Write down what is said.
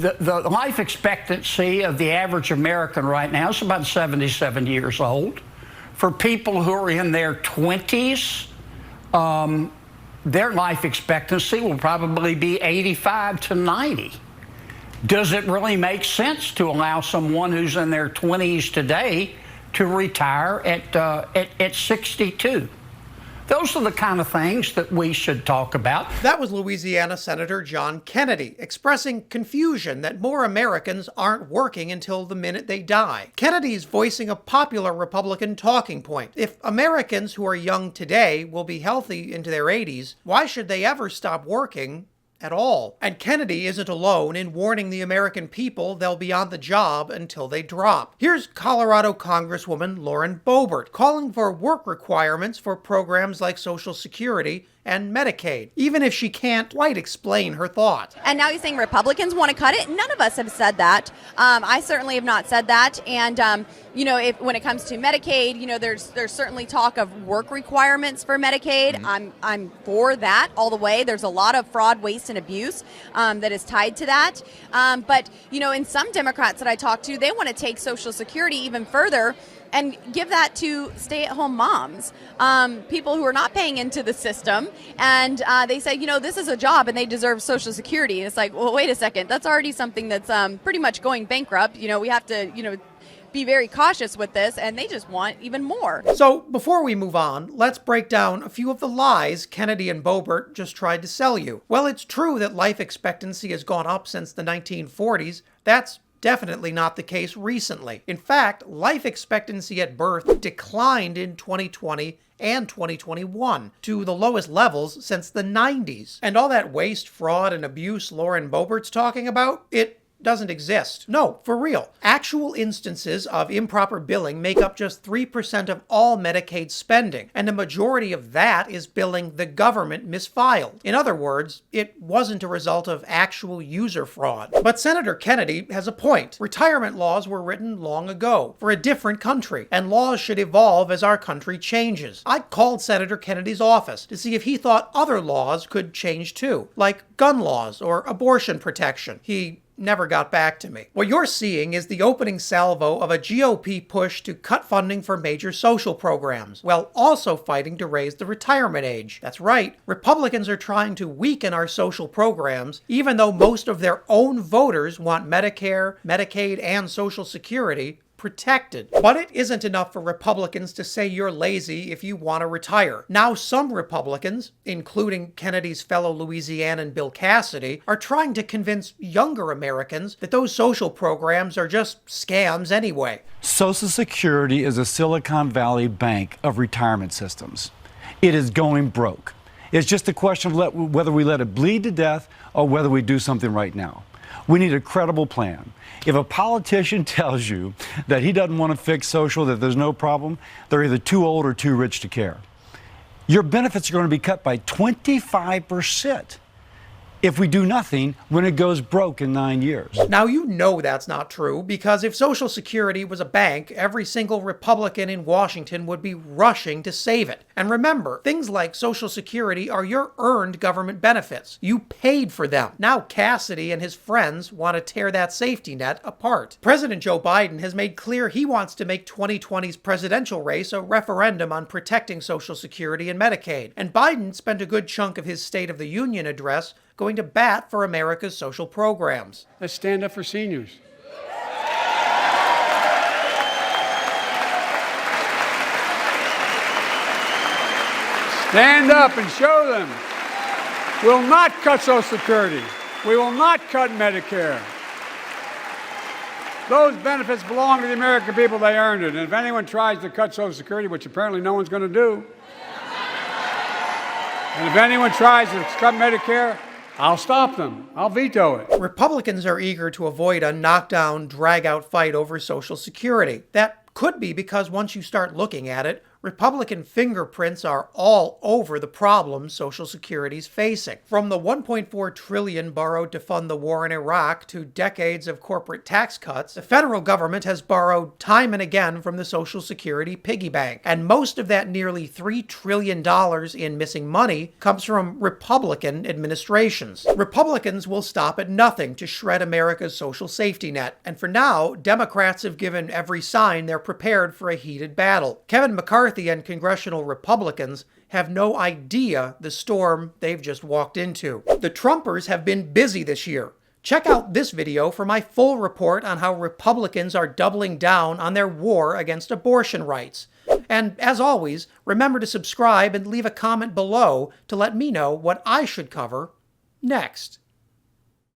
The life expectancy of the average American right now is about 77 years old. For people who are in their 20s, their life expectancy will probably be 85 to 90. Does it really make sense to allow someone who's in their 20s today to retire at 62? Those are the kind of things that we should talk about. That was Louisiana Senator John Kennedy expressing confusion that more Americans aren't working until the minute they die. Kennedy's voicing a popular Republican talking point. If Americans who are young today will be healthy into their 80s, why should they ever stop working at all? And Kennedy isn't alone in warning the American people they'll be on the job until they drop. Here's Colorado Congresswoman Lauren Boebert calling for work requirements for programs like Social Security and Medicaid, even if she can't quite explain her thought. And now you're saying Republicans want to cut it? None of us have said that. I certainly have not said that. And, when it comes to Medicaid, there's certainly talk of work requirements for Medicaid. Mm-hmm. I'm for that all the way. There's a lot of fraud, waste, and abuse that is tied to that. But, in some Democrats that I talk to, they want to take Social Security even further and give that to stay-at-home moms, people who are not paying into the system. And they say, this is a job and they deserve Social Security. And it's like, well, wait a second. That's already something that's pretty much going bankrupt. We have to, be very cautious with this, and they just want even more. So before we move on, let's break down a few of the lies Kennedy and Boebert just tried to sell you. Well, it's true that life expectancy has gone up since the 1940s. That's definitely not the case recently. In fact, life expectancy at birth declined in 2020 and 2021 to the lowest levels since the 90s. And all that waste, fraud, and abuse Lauren Boebert's talking about, it doesn't exist. No, for real. Actual instances of improper billing make up just 3% of all Medicaid spending, and the majority of that is billing the government misfiled. In other words, it wasn't a result of actual user fraud. But Senator Kennedy has a point. Retirement laws were written long ago for a different country, and laws should evolve as our country changes. I called Senator Kennedy's office to see if he thought other laws could change too, like gun laws or abortion protection. He never got back to me. What you're seeing is the opening salvo of a GOP push to cut funding for major social programs, while also fighting to raise the retirement age. That's right, Republicans are trying to weaken our social programs, even though most of their own voters want Medicare, Medicaid, and Social Security protected. But it isn't enough for Republicans to say you're lazy if you want to retire. Now some Republicans, including Kennedy's fellow Louisianan Bill Cassidy, are trying to convince younger Americans that those social programs are just scams anyway. Social Security is a Silicon Valley bank of retirement systems. It is going broke. It's just a question of whether we let it bleed to death or whether we do something right now. We need a credible plan. If a politician tells you that he doesn't want to fix social, that there's no problem, they're either too old or too rich to care. Your benefits are going to be cut by 25% if we do nothing when it goes broke in 9 years. Now you know that's not true, because if Social Security was a bank, every single Republican in Washington would be rushing to save it. And remember, things like Social Security are your earned government benefits. You paid for them. Now Cassidy and his friends want to tear that safety net apart. President Joe Biden has made clear he wants to make 2020's presidential race a referendum on protecting Social Security and Medicaid. And Biden spent a good chunk of his State of the Union address going to bat for America's social programs. Let's stand up for seniors. Stand up and show them. We'll not cut Social Security. We will not cut Medicare. Those benefits belong to the American people. They earned it. And if anyone tries to cut Social Security, which apparently no one's going to do, and if anyone tries to cut Medicare, I'll stop them. I'll veto it. Republicans are eager to avoid a knockdown, drag-out fight over Social Security. That could be because once you start looking at it, Republican fingerprints are all over the problems Social Security's facing. From the $1.4 trillion borrowed to fund the war in Iraq to decades of corporate tax cuts, the federal government has borrowed time and again from the Social Security piggy bank. And most of that nearly $3 trillion in missing money comes from Republican administrations. Republicans will stop at nothing to shred America's social safety net. And for now, Democrats have given every sign they're prepared for a heated battle. Kevin McCarthy and congressional Republicans have no idea the storm they've just walked into. The Trumpers have been busy this year. Check out this video for my full report on how Republicans are doubling down on their war against abortion rights. And as always, remember to subscribe and leave a comment below to let me know what I should cover next.